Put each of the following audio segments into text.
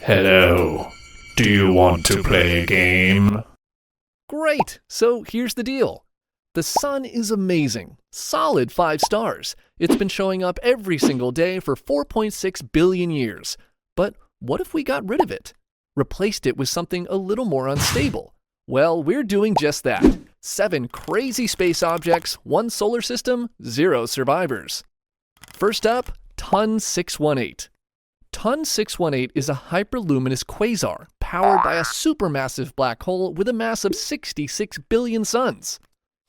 Hello. Do you want to play a game? Great! So here's the deal. The sun is amazing. Solid 5 stars. It's been showing up every single day for 4.6 billion years. But what if we got rid of it? Replaced it with something a little more unstable? Well, we're doing just that. 7 crazy space objects, 1 solar system, 0 survivors. First up, Ton 618. Ton 618 is a hyperluminous quasar powered by a supermassive black hole with a mass of 66 billion suns.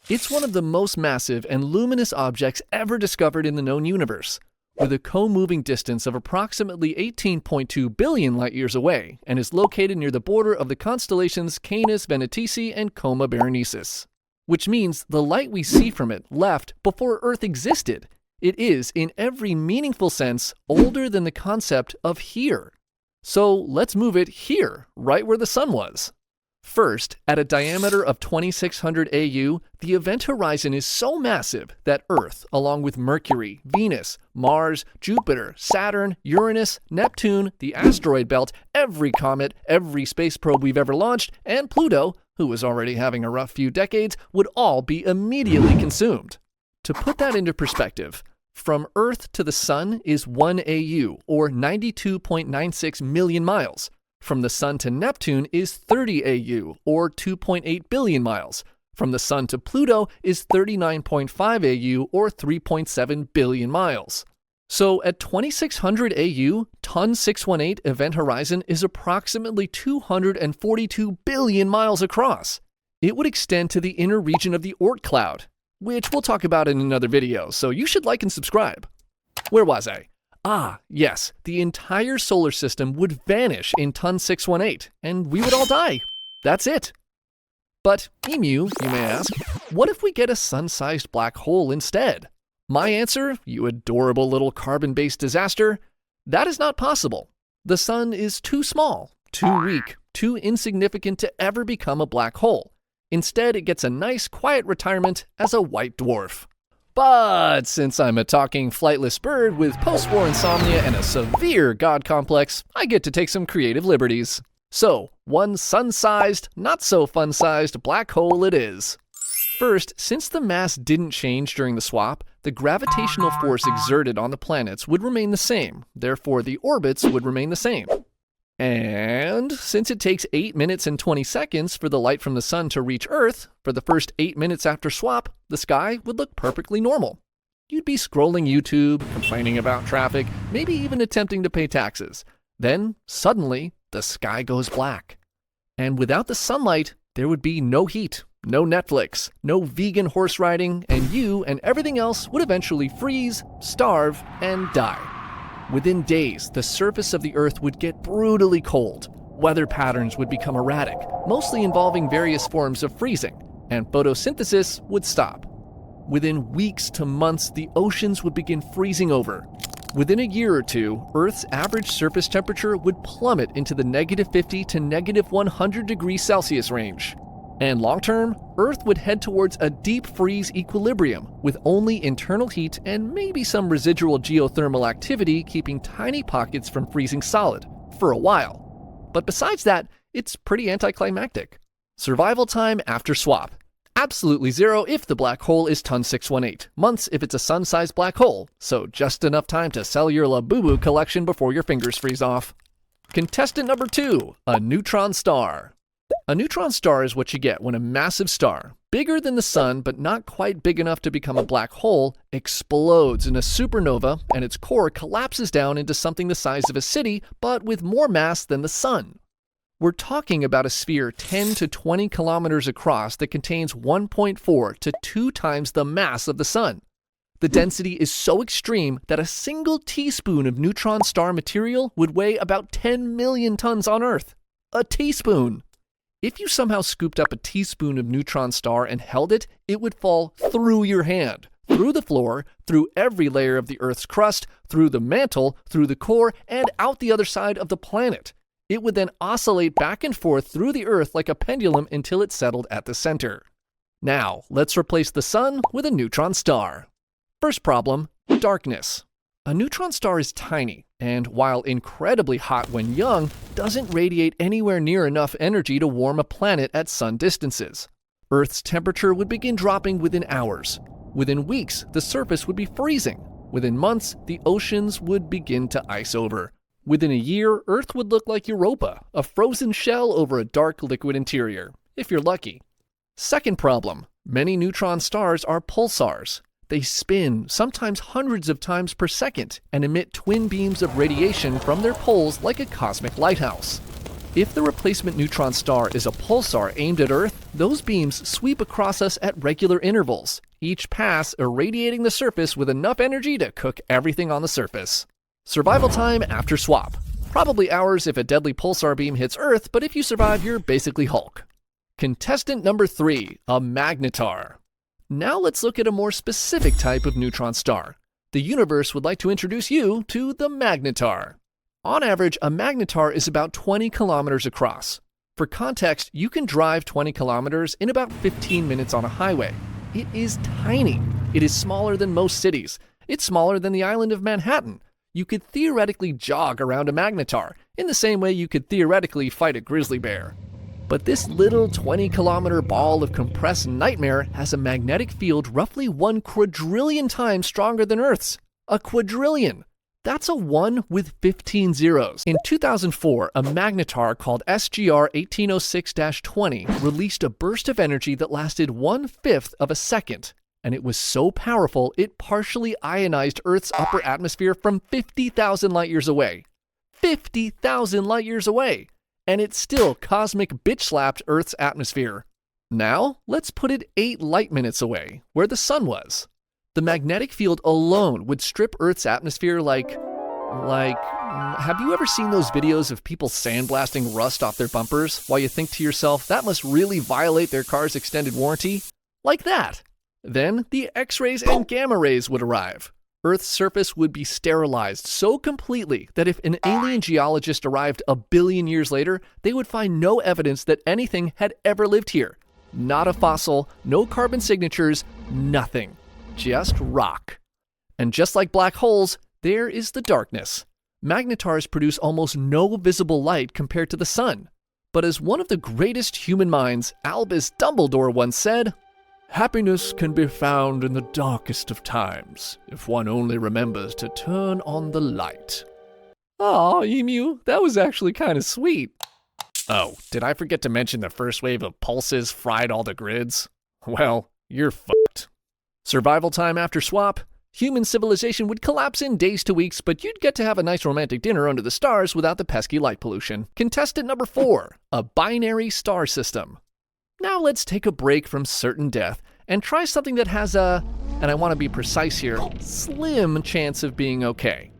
It's one of the most massive and luminous objects ever discovered in the known universe, with a co-moving distance of approximately 18.2 billion light-years away, and is located near the border of the constellations Canis Venatici and Coma Berenices, which means the light we see from it left before Earth existed. It is, in every meaningful sense, older than the concept of here. So let's move it here, right where the sun was. First, at a diameter of 2600 AU, the event horizon is so massive that Earth, along with Mercury, Venus, Mars, Jupiter, Saturn, Uranus, Neptune, the asteroid belt, every comet, every space probe we've ever launched, and Pluto, who was already having a rough few decades, would all be immediately consumed. To put that into perspective, from Earth to the Sun is 1 AU, or 92.96 million miles. From the Sun to Neptune is 30 AU, or 2.8 billion miles. From the Sun to Pluto is 39.5 AU, or 3.7 billion miles. So at 2600 AU, Ton 618 event horizon is approximately 242 billion miles across. It would extend to the inner region of the Oort cloud, which we'll talk about in another video, so you should like and subscribe. Where was I? Yes, the entire solar system would vanish in Ton 618, and we would all die. That's it. But, Emu, you may ask, what if we get a sun-sized black hole instead? My answer, you adorable little carbon-based disaster, that is not possible. The sun is too small, too weak, too insignificant to ever become a black hole. Instead, it gets a nice, quiet retirement as a white dwarf. But since I'm a talking flightless bird with post-war insomnia and a severe god complex, I get to take some creative liberties. So, one sun-sized, not-so-fun-sized black hole it is. First, since the mass didn't change during the swap, the gravitational force exerted on the planets would remain the same. Therefore, the orbits would remain the same. And since it takes 8 minutes and 20 seconds for the light from the sun to reach Earth, for the first 8 minutes after swap, the sky would look perfectly normal. You'd be scrolling YouTube, complaining about traffic, maybe even attempting to pay taxes. Then, suddenly, the sky goes black. And without the sunlight, there would be no heat, no Netflix, no vegan horse riding, and you and everything else would eventually freeze, starve, and die. Within days, the surface of the Earth would get brutally cold. Weather patterns would become erratic, mostly involving various forms of freezing, and photosynthesis would stop. Within weeks to months, the oceans would begin freezing over. Within a year or two, Earth's average surface temperature would plummet into the -50 to -100 degrees Celsius range. And long-term, Earth would head towards a deep freeze equilibrium with only internal heat and maybe some residual geothermal activity keeping tiny pockets from freezing solid for a while. But besides that, it's pretty anticlimactic. Survival time after swap. Absolutely 0 if the black hole is Ton 618. Months if it's a sun-sized black hole, so just enough time to sell your Labubu collection before your fingers freeze off. Contestant number 2, a neutron star. A neutron star is what you get when a massive star, bigger than the sun but not quite big enough to become a black hole, explodes in a supernova and its core collapses down into something the size of a city but with more mass than the sun. We're talking about a sphere 10 to 20 kilometers across that contains 1.4 to 2 times the mass of the sun. The density is so extreme that a single teaspoon of neutron star material would weigh about 10 million tons on Earth. A teaspoon! If you somehow scooped up a teaspoon of neutron star and held it, it would fall through your hand, through the floor, through every layer of the Earth's crust, through the mantle, through the core, and out the other side of the planet. It would then oscillate back and forth through the Earth like a pendulum until it settled at the center. Now, let's replace the sun with a neutron star. First problem, darkness. A neutron star is tiny, and while incredibly hot when young, doesn't radiate anywhere near enough energy to warm a planet at sun distances. Earth's temperature would begin dropping within hours. Within weeks, the surface would be freezing. Within months, the oceans would begin to ice over. Within a year, Earth would look like Europa, a frozen shell over a dark liquid interior, if you're lucky. Second problem, many neutron stars are pulsars. They spin, sometimes hundreds of times per second, and emit twin beams of radiation from their poles like a cosmic lighthouse. If the replacement neutron star is a pulsar aimed at Earth, those beams sweep across us at regular intervals, each pass irradiating the surface with enough energy to cook everything on the surface. Survival time after swap. Probably hours if a deadly pulsar beam hits Earth, but if you survive, you're basically Hulk. Contestant number 3, a magnetar. Now let's look at a more specific type of neutron star. The universe would like to introduce you to the magnetar. On average, a magnetar is about 20 kilometers across. For context, you can drive 20 kilometers in about 15 minutes on a highway. It is tiny. It is smaller than most cities. It's smaller than the island of Manhattan. You could theoretically jog around a magnetar, in the same way you could theoretically fight a grizzly bear. But this little 20-kilometer ball of compressed nightmare has a magnetic field roughly 1 quadrillion times stronger than Earth's. A quadrillion! That's a 1 with 15 zeros. In 2004, a magnetar called SGR 1806-20 released a burst of energy that lasted 1/5 of a second. And it was so powerful, it partially ionized Earth's upper atmosphere from 50,000 light years away. 50,000 light years away! And it still cosmic bitch-slapped Earth's atmosphere. Now, let's put it 8 light minutes away, where the sun was. The magnetic field alone would strip Earth's atmosphere like, have you ever seen those videos of people sandblasting rust off their bumpers while you think to yourself, that must really violate their car's extended warranty? Like that. Then the X-rays and gamma rays would arrive. Earth's surface would be sterilized so completely that if an alien geologist arrived a billion years later, they would find no evidence that anything had ever lived here. Not a fossil, no carbon signatures, nothing. Just rock. And just like black holes, there is the darkness. Magnetars produce almost no visible light compared to the sun. But as one of the greatest human minds, Albus Dumbledore once said, "Happiness can be found in the darkest of times, if one only remembers to turn on the light." Aw, Emu, that was actually kind of sweet. Oh, did I forget to mention the first wave of pulses fried all the grids? Well, you're fucked. Survival time after swap. Human civilization would collapse in days to weeks, but you'd get to have a nice romantic dinner under the stars without the pesky light pollution. Contestant number 4, a binary star system. Now let's take a break from certain death and try something that has a, and I want to be precise here, slim chance of being okay.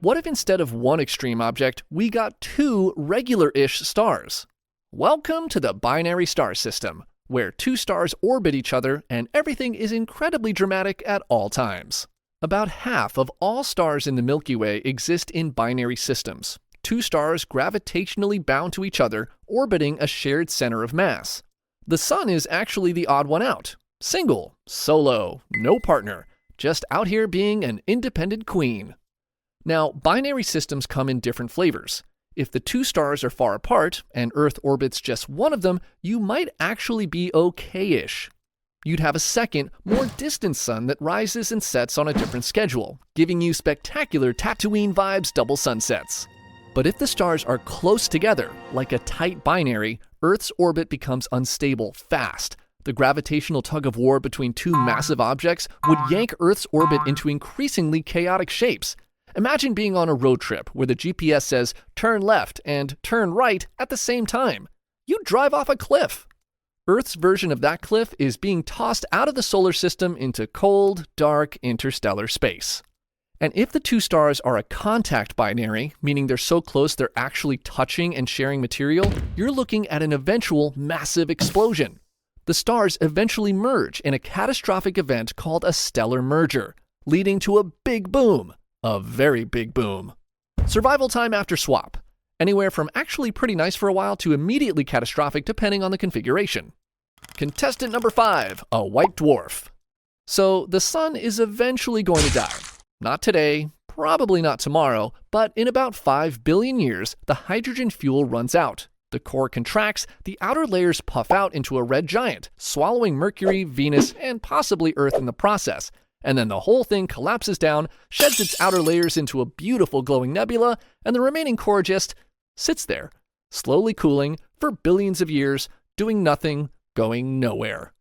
What if instead of one extreme object, we got 2 regular-ish stars? Welcome to the binary star system, where 2 stars orbit each other and everything is incredibly dramatic at all times. About half of all stars in the Milky Way exist in binary systems. 2 stars gravitationally bound to each other, orbiting a shared center of mass. The sun is actually the odd one out. Single, solo, no partner, just out here being an independent queen. Now, binary systems come in different flavors. If the 2 stars are far apart, and Earth orbits just one of them, you might actually be okay-ish. You'd have a second, more distant sun that rises and sets on a different schedule, giving you spectacular Tatooine vibes double sunsets. But if the stars are close together, like a tight binary, Earth's orbit becomes unstable fast. The gravitational tug-of-war between 2 massive objects would yank Earth's orbit into increasingly chaotic shapes. Imagine being on a road trip where the GPS says turn left and turn right at the same time. You'd drive off a cliff. Earth's version of that cliff is being tossed out of the solar system into cold, dark, interstellar space. And if the 2 stars are a contact binary, meaning they're so close they're actually touching and sharing material, you're looking at an eventual massive explosion. The stars eventually merge in a catastrophic event called a stellar merger, leading to a big boom. A very big boom. Survival time after swap. Anywhere from actually pretty nice for a while to immediately catastrophic depending on the configuration. Contestant number 5, a white dwarf. So the sun is eventually going to die. Not today, Probably not tomorrow, but in about 5 billion years, the hydrogen fuel runs out. The core contracts, the outer layers puff out into a red giant, swallowing Mercury, Venus, and possibly Earth in the process. And then the whole thing collapses down, sheds its outer layers into a beautiful glowing nebula, and the remaining core just sits there, slowly cooling for billions of years, doing nothing, going nowhere.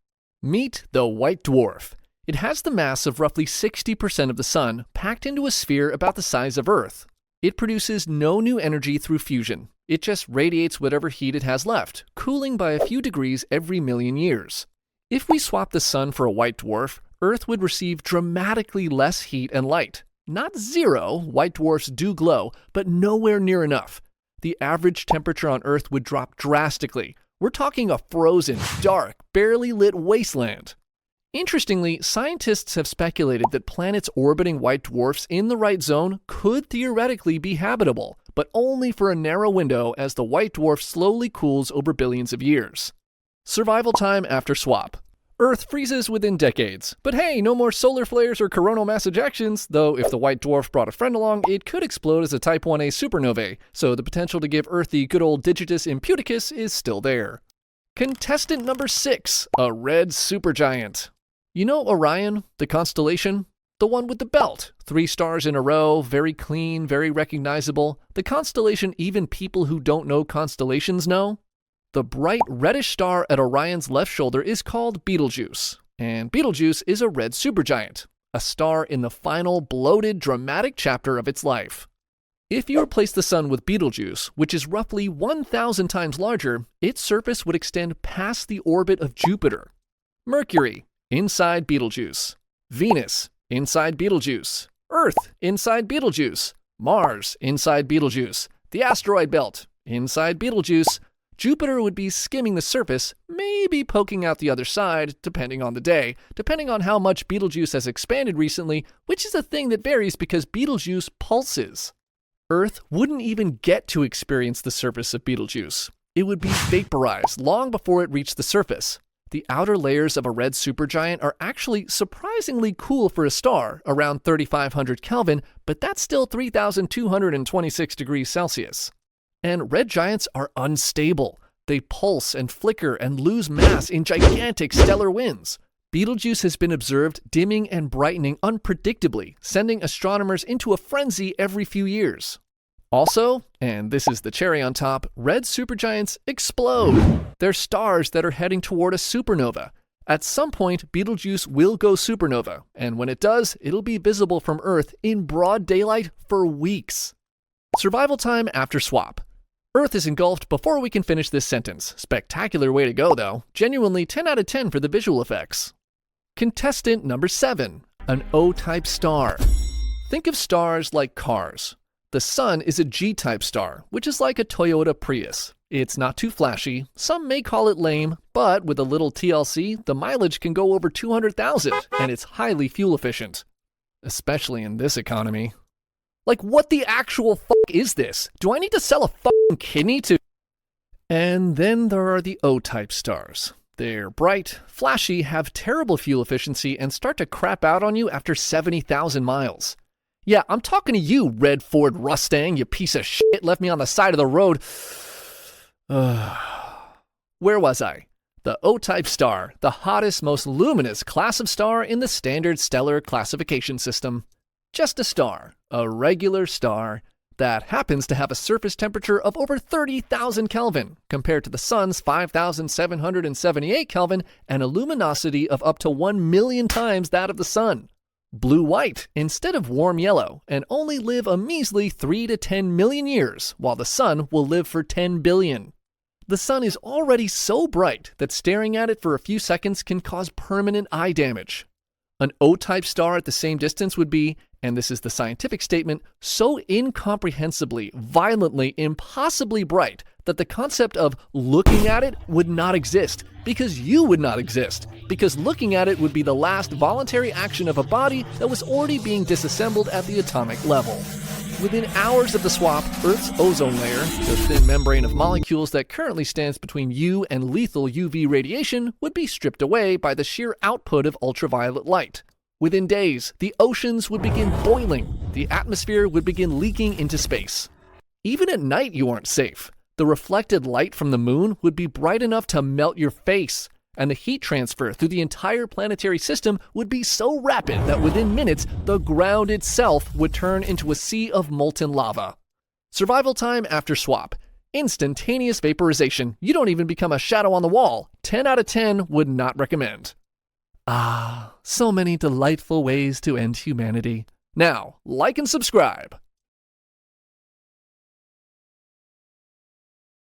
Meet the white dwarf. It has the mass of roughly 60% of the Sun, packed into a sphere about the size of Earth. It produces no new energy through fusion. It just radiates whatever heat it has left, cooling by a few degrees every million years. If we swap the Sun for a white dwarf, Earth would receive dramatically less heat and light. Not zero, white dwarfs do glow, but nowhere near enough. The average temperature on Earth would drop drastically. We're talking a frozen, dark, barely lit wasteland. Interestingly, scientists have speculated that planets orbiting white dwarfs in the right zone could theoretically be habitable, but only for a narrow window as the white dwarf slowly cools over billions of years. Survival time after swap. Earth freezes within decades, but hey, no more solar flares or coronal mass ejections, though if the white dwarf brought a friend along, it could explode as a Type 1a supernovae, so the potential to give Earth the good old Digitus Imputicus is still there. Contestant number 6, a red supergiant. You know Orion, the constellation? The one with the belt. 3 stars in a row, very clean, very recognizable. The constellation even people who don't know constellations know. The bright reddish star at Orion's left shoulder is called Betelgeuse. And Betelgeuse is a red supergiant, a star in the final, bloated, dramatic chapter of its life. If you replace the Sun with Betelgeuse, which is roughly 1,000 times larger, its surface would extend past the orbit of Jupiter. Mercury, inside Betelgeuse. Venus, inside Betelgeuse. Earth, inside Betelgeuse. Mars, inside Betelgeuse. The asteroid belt, inside Betelgeuse. Jupiter would be skimming the surface, maybe poking out the other side, depending on the day, depending on how much Betelgeuse has expanded recently, which is a thing that varies because Betelgeuse pulses. Earth wouldn't even get to experience the surface of Betelgeuse. It would be vaporized long before it reached the surface. The outer layers of a red supergiant are actually surprisingly cool for a star, around 3,500 Kelvin, but that's still 3,226 degrees Celsius. And red giants are unstable. They pulse and flicker and lose mass in gigantic stellar winds. Betelgeuse has been observed dimming and brightening unpredictably, sending astronomers into a frenzy every few years. Also, and this is the cherry on top, red supergiants explode. They're stars that are heading toward a supernova. At some point, Betelgeuse will go supernova, and when it does, it'll be visible from Earth in broad daylight for weeks. Survival time after swap. Earth is engulfed before we can finish this sentence. Spectacular way to go, though. Genuinely 10 out of 10 for the visual effects. Contestant number 7, an O-type star. Think of stars like cars. The Sun is a G-type star, which is like a Toyota Prius. It's not too flashy, some may call it lame, but with a little TLC, the mileage can go over 200,000, and it's highly fuel efficient. Especially in this economy. Like, what the actual fuck is this? Do I need to sell a fucking kidney to... And then there are the O-type stars. They're bright, flashy, have terrible fuel efficiency, and start to crap out on you after 70,000 miles. Yeah, I'm talking to you, red Ford Mustang, you piece of shit, left me on the side of the road. Where was I? The O-type star, the hottest, most luminous class of star in the standard stellar classification system. Just a star, a regular star, that happens to have a surface temperature of over 30,000 Kelvin, compared to the Sun's 5,778 Kelvin and a luminosity of up to 1 million times that of the Sun. Blue-white instead of warm yellow, and only live a measly 3 to 10 million years, while the Sun will live for 10 billion. The Sun is already so bright that staring at it for a few seconds can cause permanent eye damage. An O-type star at the same distance would be, and this is the scientific statement, so incomprehensibly, violently, impossibly bright that the concept of looking at it would not exist, because you would not exist, because looking at it would be the last voluntary action of a body that was already being disassembled at the atomic level. Within hours of the swap, Earth's ozone layer, the thin membrane of molecules that currently stands between you and lethal UV radiation, would be stripped away by the sheer output of ultraviolet light. Within days, the oceans would begin boiling. the atmosphere would begin leaking into space. Even at night, you aren't safe. The reflected light from the moon would be bright enough to melt your face, and the heat transfer through the entire planetary system would be so rapid that within minutes, the ground itself would turn into a sea of molten lava. Survival time after swap. Instantaneous vaporization. You don't even become a shadow on the wall. 10 out of 10 would not recommend. Ah, so many delightful ways to end humanity. Now, like and subscribe.